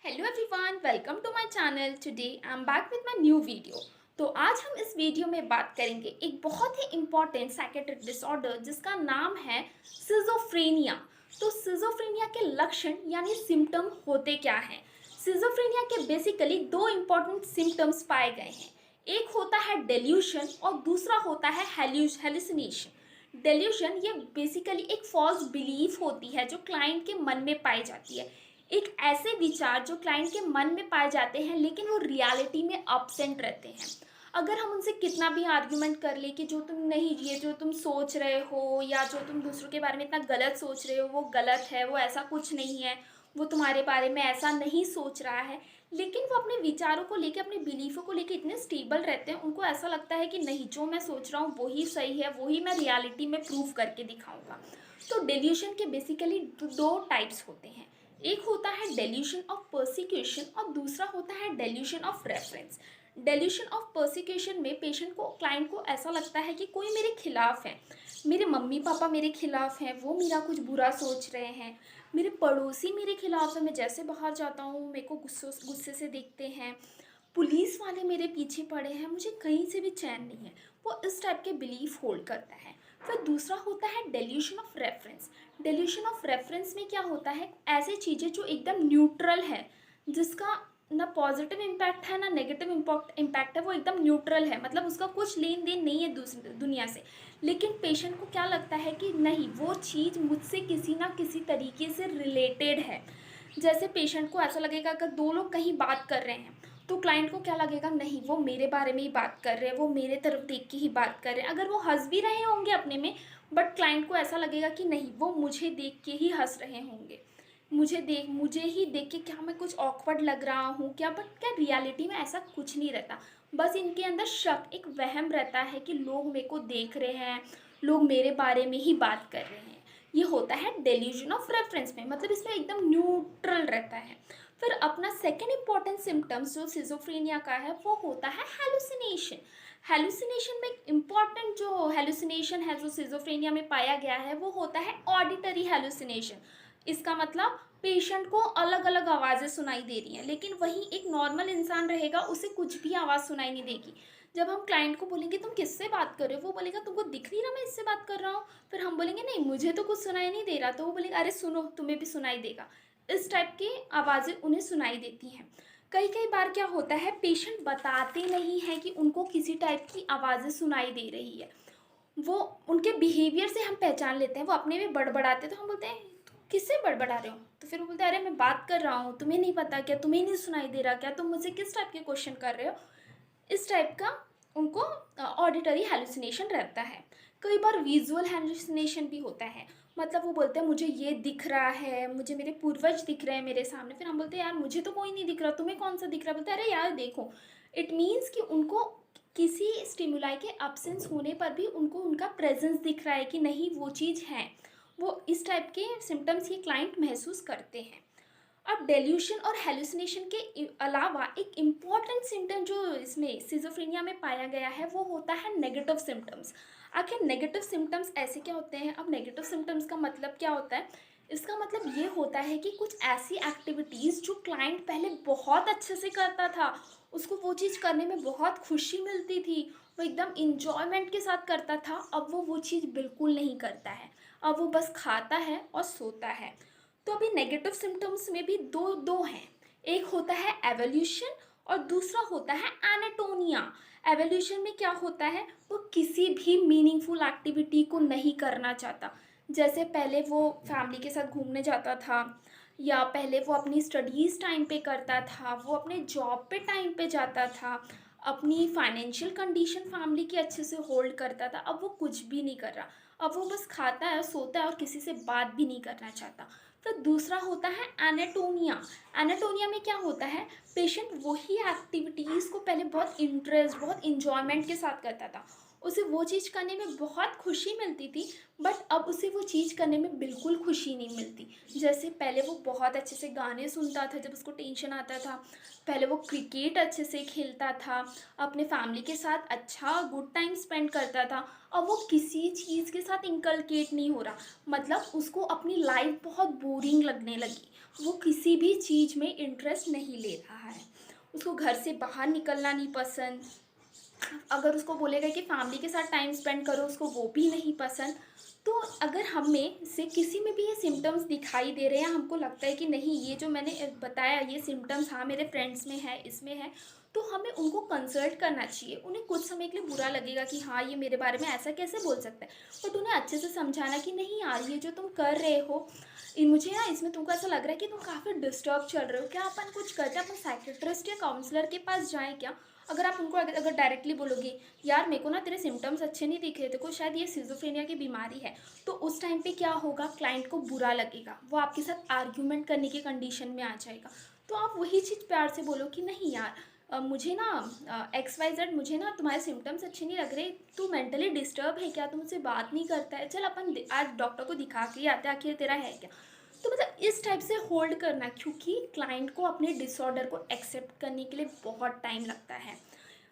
Hello everyone, welcome to my channel. Today I am back with my new video. तो आज हम इस video में बात करेंगे एक बहुत ही इम्पॉर्टेंट साइकेट्रिक डिसऑर्डर जिसका नाम है सिजोफ्रेनिया। तो सिजोफ्रेनिया के लक्षण यानी सिम्टम होते क्या हैं? सिजोफ्रेनिया के बेसिकली दो इम्पॉर्टेंट सिम्टम्स पाए गए हैं। एक होता है डेल्यूशन और दूसरा होता है हेलुसिनेशन। डेल्यूशन ये बेसिकली एक फॉल्स बिलीफ होती है जो क्लाइंट के मन में पाई जाती है। एक ऐसे विचार जो क्लाइंट के मन में पाए जाते हैं लेकिन वो रियलिटी में अब्सेंट रहते हैं। अगर हम उनसे कितना भी आर्ग्यूमेंट कर ले कि जो तुम नहीं, ये जो तुम सोच रहे हो या जो तुम दूसरों के बारे में इतना गलत सोच रहे हो वो गलत है, वो ऐसा कुछ नहीं है, वो तुम्हारे बारे में ऐसा नहीं सोच रहा है, लेकिन वो अपने विचारों को लेकर, अपने बिलीफों को लेकर इतने स्टेबल रहते हैं, उनको ऐसा लगता है कि नहीं, जो मैं सोच रहा हूँ वही सही है, वही मैं रियलिटी में प्रूव करके दिखाऊंगा। तो डेल्यूशन के बेसिकली दो टाइप्स होते हैं। एक होता है डेल्यूशन ऑफ परसिक्यूशन और दूसरा होता है dilution of reference. Dilution of persecution में पेशेंट को, क्लाइंट को ऐसा लगता है कि कोई मेरे खिलाफ है, मेरे मम्मी पापा मेरे खिलाफ हैं, वो मेरा कुछ बुरा सोच रहे हैं, मेरे पड़ोसी मेरे खिलाफ है, मैं जैसे बाहर जाता हूँ मेरे को गुस्से से देखते हैं, पुलिस वाले मेरे पीछे पड़े हैं, मुझे कहीं से भी चैन नहीं है। वो इस टाइप के बिलीफ होल्ड करता है। फिर दूसरा होता है dilution of reference. Dilution of reference में क्या होता है, ऐसी चीज़ें जो एकदम न्यूट्रल है, जिसका ना पॉजिटिव इम्पैक्ट है ना नेगेटिव इम्पैक्ट है, वो एकदम न्यूट्रल है, मतलब उसका कुछ लेन देन नहीं है दूसरी दुनिया से। लेकिन पेशेंट को क्या लगता है कि नहीं, वो चीज़ मुझसे किसी ना किसी तरीके से रिलेटेड है। जैसे पेशेंट को ऐसा लगेगा अगर दो लोग कहीं बात कर रहे हैं तो क्लाइंट को क्या लगेगा, नहीं वो मेरे बारे में ही बात कर रहे हैं, वो मेरे तरफ देख के ही बात कर रहे हैं। अगर वो हंस भी रहे होंगे अपने में, बट क्लाइंट को ऐसा लगेगा कि नहीं, वो मुझे देख के ही हंस रहे होंगे, मुझे ही देख के क्या मैं कुछ ऑकवर्ड लग रहा हूँ क्या, बट क्या रियलिटी में ऐसा कुछ नहीं रहता। बस इनके अंदर शक, एक वहम रहता है कि लोग मेरे को देख रहे हैं, लोग मेरे बारे में ही बात कर रहे हैं। ये होता है डेल्यूजन ऑफ रेफरेंस में, मतलब इसमें एकदम न्यूट्रल रहता है। फिर अपना सेकेंड इंपॉर्टेंट सिम्टम्स जो सिजोफ्रेनिया का है वो होता है हेलुसिनेशन। हेलुसिनेशन में इम्पॉर्टेंट जो हेलुसिनेशन है जो सिजोफ्रेनिया में पाया गया है वो होता है ऑडिटरी हेलुसिनेशन। इसका मतलब पेशेंट को अलग अलग आवाज़ें सुनाई दे रही हैं, लेकिन वहीं एक नॉर्मल इंसान रहेगा उसे कुछ भी आवाज़ सुनाई नहीं देगी। जब हम क्लाइंट को बोलेंगे तुम किससे बात कर रहे हो, वो बोलेगा तुमको दिख नहीं रहा मैं इससे बात कर रहा हूँ। फिर हम बोलेंगे नहीं, मुझे तो कुछ सुनाई नहीं दे रहा, तो वो बोलेगा अरे सुनो, तुम्हें भी सुनाई देगा। इस टाइप की आवाज़ें उन्हें सुनाई देती हैं। कई कई बार क्या होता है, पेशेंट बताते नहीं हैं कि उनको किसी टाइप की आवाज़ें सुनाई दे रही है, वो उनके बिहेवियर से हम पहचान लेते हैं। वो अपने में बड़बड़ाते हैं तो हम बोलते हैं तुम किससे बड़बड़ा रहे हो, तो फिर वो बोलते हैं अरे मैं बात कर रहा हूँ, तुम्हें नहीं पता क्या, तुम्हें नहीं सुनाई दे रहा क्या, तुम मुझसे किस टाइप के क्वेश्चन कर रहे हो। इस टाइप का उनको ऑडिटरी हेलुसिनेशन रहता है। कई बार विजुअल हेलुसिनेशन भी होता है, मतलब वो बोलते हैं मुझे ये दिख रहा है, मुझे मेरे पूर्वज दिख रहे हैं मेरे सामने। फिर हम बोलते हैं यार मुझे तो कोई नहीं दिख रहा, तुम्हें कौन सा दिख रहा है, बोलते हैं अरे यार देखो। इट मीन्स कि उनको किसी स्टिमुलाई के अब्सेंस होने पर भी उनको उनका प्रेजेंस दिख रहा है कि नहीं वो चीज़ है। वो इस टाइप के सिम्टम्स ये क्लाइंट महसूस करते हैं। अब डेल्यूशन और हेलुसिनेशन के अलावा एक इम्पॉर्टेंट सिम्टम जो इसमें सिजोफ्रेनिया में पाया गया है वो होता है नेगेटिव सिम्टम्स। आखिर नेगेटिव सिम्टम्स ऐसे क्या होते हैं? अब नेगेटिव सिम्टम्स का मतलब क्या होता है? इसका मतलब ये होता है कि कुछ ऐसी एक्टिविटीज़ जो क्लाइंट पहले बहुत अच्छे से करता था, उसको वो चीज़ करने में बहुत खुशी मिलती थी, वो एकदम इंजॉयमेंट के साथ करता था, अब वो चीज़ बिल्कुल नहीं करता है। अब वो बस खाता है और सोता है। तो अभी नेगेटिव सिम्टम्स में भी दो दो हैं। एक होता है एवोल्यूशन और दूसरा होता है एनाटोनिया। एवोल्यूशन में क्या होता है, वो किसी भी मीनिंगफुल एक्टिविटी को नहीं करना चाहता। जैसे पहले वो फैमिली के साथ घूमने जाता था, या पहले वो अपनी स्टडीज़ टाइम पे करता था, वो अपने जॉब पे टाइम पे जाता था, अपनी फाइनेंशियल कंडीशन फैमिली की अच्छे से होल्ड करता था। अब वो कुछ भी नहीं कर रहा, अब वो बस खाता है, सोता है और किसी से बात भी नहीं करना चाहता। फिर दूसरा होता है एनाटोनिया। एनाटोनिया में क्या होता है, पेशेंट वही एक्टिविटीज़ को पहले बहुत इंटरेस्ट, बहुत इंजॉयमेंट के साथ करता था, उसे वो चीज़ करने में बहुत खुशी मिलती थी, बट अब उसे वो चीज़ करने में बिल्कुल खुशी नहीं मिलती। जैसे पहले वो बहुत अच्छे से गाने सुनता था जब उसको टेंशन आता था, पहले वो क्रिकेट अच्छे से खेलता था, अपने फैमिली के साथ अच्छा गुड टाइम स्पेंड करता था। अब वो किसी चीज़ के साथ इंकल्केट नहीं हो रहा, मतलब उसको अपनी लाइफ बहुत बोरिंग लगने लगी। वो किसी भी चीज़ में इंटरेस्ट नहीं ले रहा है, उसको घर से बाहर निकलना नहीं पसंद, अगर उसको बोलेगा कि फैमिली के साथ टाइम स्पेंड करो, उसको वो भी नहीं पसंद। तो अगर हम में से किसी में भी ये सिम्टम्स दिखाई दे रहे हैं, हमको लगता है कि नहीं ये जो मैंने बताया ये सिम्टम्स हाँ मेरे फ्रेंड्स में है, इसमें है, तो हमें उनको कंसल्ट करना चाहिए। उन्हें कुछ समय के लिए बुरा लगेगा कि हाँ ये मेरे बारे में ऐसा कैसे बोल सकता है, बट उन्हें अच्छे से समझाना कि नहीं यार ये जो तुम कर रहे हो, मुझे ना इसमें तुमको ऐसा लग रहा है कि तुम काफ़ी डिस्टर्ब चल रहे हो, क्या अपन कुछ करते हैं, अपन साइकेट्रिस्ट या काउंसलर के पास जाएँ क्या। अगर आप उनको अगर डायरेक्टली बोलोगे यार मेरे को ना तेरे सिम्टम्स अच्छे नहीं दिख रहे, तेरे को शायद ये सिज़ोफ्रेनिया की बीमारी है, तो उस टाइम पे क्या होगा, क्लाइंट को बुरा लगेगा, वो आपके साथ आर्ग्यूमेंट करने की कंडीशन में आ जाएगा। तो आप वही चीज़ प्यार से बोलो कि नहीं यार मुझे ना XYZ, मुझे ना तुम्हारे सिम्टम्स अच्छे नहीं लग रहे, तू मेंटली डिस्टर्ब है क्या, तू मुझसे बात नहीं करता है, चल अपन आज डॉक्टर को दिखा के ही आते हैं, आखिर तेरा है क्या। तो मतलब इस टाइप से होल्ड करना, क्योंकि क्लाइंट को अपने डिसऑर्डर को एक्सेप्ट करने के लिए बहुत टाइम लगता है।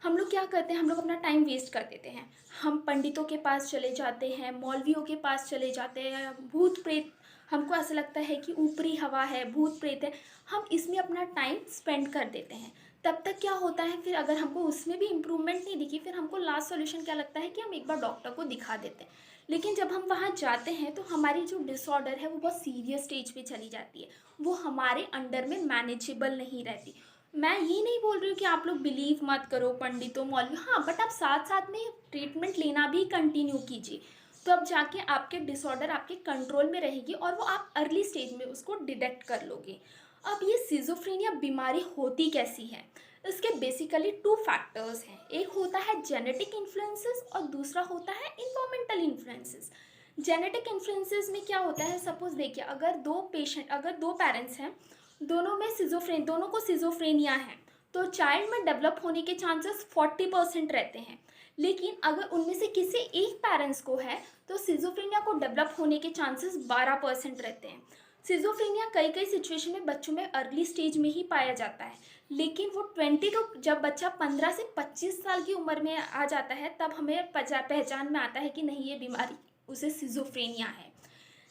हम लोग क्या करते हैं, हम लोग अपना टाइम वेस्ट कर देते हैं, हम पंडितों के पास चले जाते हैं, मौलवियों के पास चले जाते हैं, भूत प्रेत, हमको ऐसा लगता है कि ऊपरी हवा है, भूत प्रेत है, हम इसमें अपना टाइम स्पेंड कर देते हैं। तब तक क्या होता है, फिर अगर हमको उसमें भी इम्प्रूवमेंट नहीं दिखी, फिर हमको लास्ट सॉल्यूशन क्या लगता है कि हम एक बार डॉक्टर को दिखा देते हैं। लेकिन जब हम वहाँ जाते हैं तो हमारी जो डिसऑर्डर है वो बहुत सीरियस स्टेज पे चली जाती है, वो हमारे अंडर में मैनेजेबल नहीं रहती। मैं ये नहीं बोल रही हूँ कि आप लोग बिलीव मत करो पंडितों मौलवी, हाँ, बट आप साथ साथ में ट्रीटमेंट लेना भी कंटिन्यू कीजिए, तो अब जाके आपके डिसऑर्डर आपके कंट्रोल में रहेगी और वो आप अर्ली स्टेज में उसको डिटेक्ट कर लोगे। अब ये सिजोफ्रेनिया बीमारी होती कैसी है, इसके बेसिकली टू फैक्टर्स हैं, एक होता है जेनेटिक इन्फ्लुएंसेस और दूसरा होता है इन्वायरमेंटल इन्फ्लुएंसेस। जेनेटिक इन्फ्लुएंसेस में क्या होता है, सपोज देखिए अगर दो पेरेंट्स हैं, दोनों को सिजोफ्रेनिया है, तो चाइल्ड में डेवलप होने के चांसेस 40% रहते हैं। लेकिन अगर उनमें से किसी एक पेरेंट्स को है तो सिजोफ्रेनिया को डेवलप होने के चांसेस 12% रहते हैं। सिजोफ्रेनिया कई कई सिचुएशन में बच्चों में अर्ली स्टेज में ही पाया जाता है, लेकिन वो 20 तो जब बच्चा 15 से 25 साल की उम्र में आ जाता है तब हमें पहचान में आता है कि नहीं ये बीमारी उसे सिजोफ्रेनिया है।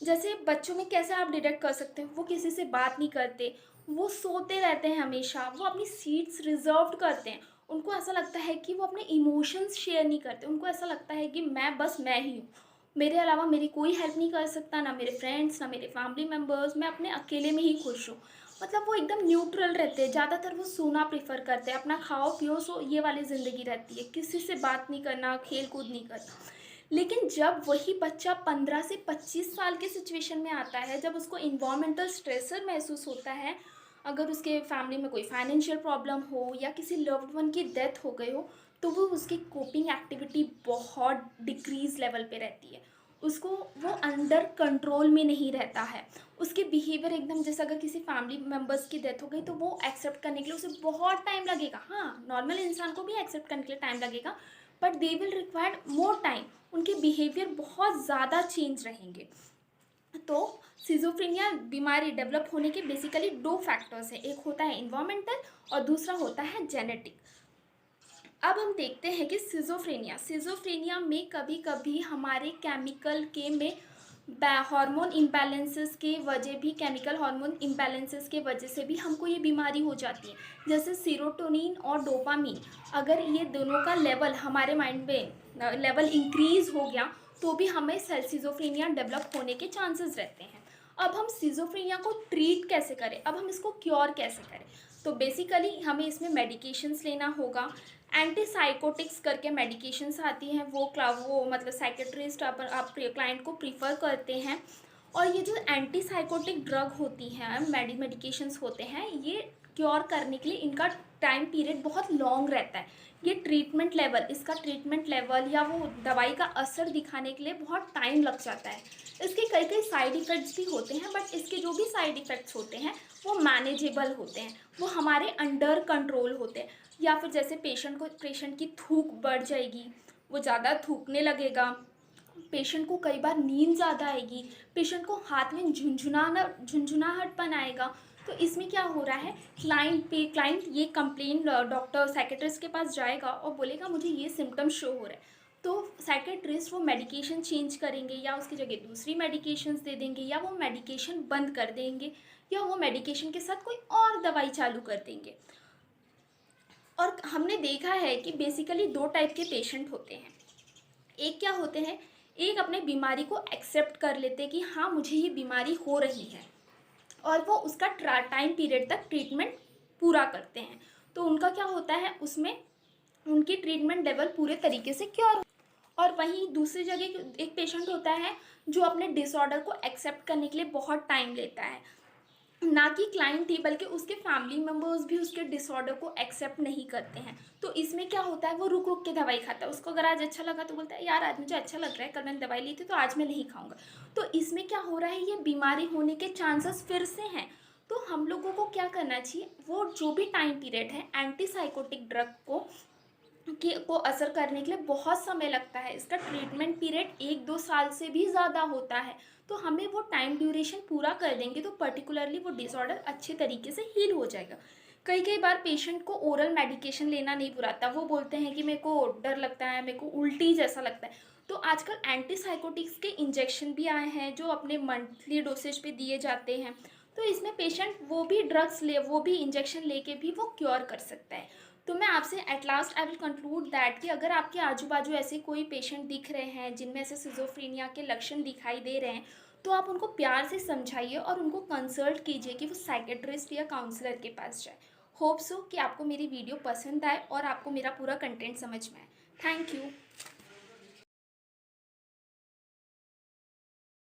जैसे बच्चों में कैसे आप डिटेक्ट कर सकते हैं, वो किसी से बात नहीं करते, वो सोते रहते हैं हमेशा, वो अपनी सीट्स रिजर्व्ड करते हैं, उनको ऐसा लगता है कि वो अपने इमोशंस शेयर नहीं करते, उनको ऐसा लगता है कि मैं ही हूँ, मेरे अलावा मेरी कोई हेल्प नहीं कर सकता, ना मेरे फ्रेंड्स ना मेरे फैमिली मेम्बर्स, मैं अपने अकेले में ही खुश हूँ। मतलब वो एकदम न्यूट्रल रहते हैं, ज़्यादातर वो सोना प्रेफर करते हैं, अपना खाओ पियो सो ये वाली ज़िंदगी रहती है, किसी से बात नहीं करना, खेल कूद नहीं करना। लेकिन जब वही बच्चा 15 से 25 साल के सिचुएशन में आता है, जब उसको इन्वायरमेंटल स्ट्रेसर महसूस होता है, अगर उसके फैमिली में कोई फाइनेंशियल प्रॉब्लम हो या किसी लव्ड वन की डेथ हो गई हो, तो वो उसकी कोपिंग एक्टिविटी बहुत डिक्रीज लेवल पे रहती है, उसको वो अंडर कंट्रोल में नहीं रहता है, उसके बिहेवियर एकदम जैसे अगर किसी फैमिली मेम्बर्स की डेथ हो गई तो वो एक्सेप्ट करने के लिए उसे बहुत टाइम लगेगा, हाँ नॉर्मल इंसान को भी एक्सेप्ट करने के लिए टाइम लगेगा, but they will require more time, उनके बिहेवियर बहुत ज़्यादा चेंज रहेंगे। तो सिजोफ्रेनिया बीमारी डेवलप होने के बेसिकली दो फैक्टर्स हैं, एक होता है इन्वायरमेंटल और दूसरा होता है जेनेटिक। अब हम देखते हैं कि सिजोफ्रेनिया में कभी कभी हमारे केमिकल के में हार्मोन इम्बैलेंसेस के वजह भी, केमिकल हार्मोन इम्बैलेंसेस के वजह से भी हमको ये बीमारी हो जाती है, जैसे सीरोटोनिन और डोपामीन, अगर ये दोनों का लेवल हमारे माइंड में लेवल इंक्रीज हो गया तो भी हमें सिजोफ्रेनिया डेवलप होने के चांसेस रहते हैं। अब हम सिजोफ्रेनिया को ट्रीट कैसे करें, अब हम इसको क्योर कैसे करें, तो बेसिकली हमें इसमें मेडिकेशंस लेना होगा। एंटीसाइकोटिक्स करके मेडिकेशंस आती हैं, वो मतलब साइकेट्रिस्ट आप क्लाइंट को प्रीफर करते हैं, और ये जो एंटीसाइकोटिक ड्रग होती हैं, मेडिकेशंस होते हैं, ये क्योर करने के लिए इनका टाइम पीरियड बहुत लॉन्ग रहता है, ये इसका ट्रीटमेंट लेवल या वो दवाई का असर दिखाने के लिए बहुत टाइम लग जाता है। इसके कई कई साइड इफ़ेक्ट्स भी होते हैं, बट इसके जो भी साइड इफ़ेक्ट्स होते हैं वो मैनेजेबल होते हैं, वो हमारे अंडर कंट्रोल होते हैं। या फिर जैसे पेशेंट की थूक बढ़ जाएगी वो ज़्यादा थूकने लगेगा, पेशेंट को कई बार नींद ज़्यादा आएगी, पेशेंट को हाथ में झुंझुनाहटपन आएगा। तो इसमें क्या हो रहा है, क्लाइंट ये कंप्लेन डॉक्टर साइकेट्रिस्ट के पास जाएगा और बोलेगा मुझे ये सिम्टम शो हो रहा है। तो साइकेट्रिस्ट वो मेडिकेशन चेंज करेंगे या उसकी जगह दूसरी मेडिकेशंस दे देंगे या वो मेडिकेशन बंद कर देंगे या वो मेडिकेशन के साथ कोई और दवाई चालू कर देंगे। और हमने देखा है कि बेसिकली दो टाइप के पेशेंट होते हैं। एक क्या होते हैं, एक अपने बीमारी को एक्सेप्ट कर लेते हैं कि हाँ मुझे ये बीमारी हो रही है और वो उसका टाइम पीरियड तक ट्रीटमेंट पूरा करते हैं। तो उनका क्या होता है, उसमें उनकी ट्रीटमेंट लेवल पूरे तरीके से क्योर। और वहीं दूसरी जगह एक पेशेंट होता है जो अपने डिसऑर्डर को एक्सेप्ट करने के लिए बहुत टाइम लेता है। ना कि क्लाइंट ही बल्कि उसके फैमिली मेम्बर्स भी उसके डिसऑर्डर को एक्सेप्ट नहीं करते हैं। तो इसमें क्या होता है, वो रुक रुक के दवाई खाता है। उसको अगर आज अच्छा लगा तो बोलता है यार आज मुझे अच्छा लग रहा है, कल मैंने दवाई ली थी तो आज मैं नहीं खाऊंगा। तो इसमें क्या हो रहा है, ये बीमारी होने के चांसेस फिर से हैं। तो हम लोगों को क्या करना चाहिए, वो जो भी टाइम पीरियड है एंटीसाइकोटिक ड्रग को असर करने के लिए बहुत समय लगता है। इसका ट्रीटमेंट पीरियड 1-2 साल से भी ज़्यादा होता है। तो हमें वो टाइम ड्यूरेशन पूरा कर देंगे तो पर्टिकुलरली वो डिसऑर्डर अच्छे तरीके से हील हो जाएगा। कई कई बार पेशेंट को ओरल मेडिकेशन लेना नहीं बुलाता, वो बोलते हैं कि मेरे को डर लगता है, मेरे को उल्टी जैसा लगता है। तो आजकल एंटीसाइकोटिक्स के इंजेक्शन भी आए हैं जो अपने मंथली डोसेज पे दिए जाते हैं। तो इसमें पेशेंट वो भी इंजेक्शन लेके भी वो क्योर कर सकता है। तो मैं आपसे at last I will conclude that कि अगर आपके आजू बाजू ऐसे कोई पेशेंट दिख रहे हैं जिनमें ऐसे सिजोफ्रेनिया के लक्षण दिखाई दे रहे हैं, तो आप उनको प्यार से समझाइए और उनको कंसल्ट कीजिए कि वो साइकेट्रिस्ट या काउंसलर के पास जाए। होप सो कि आपको मेरी वीडियो पसंद आए और आपको मेरा पूरा कंटेंट समझ में आए। Thank you.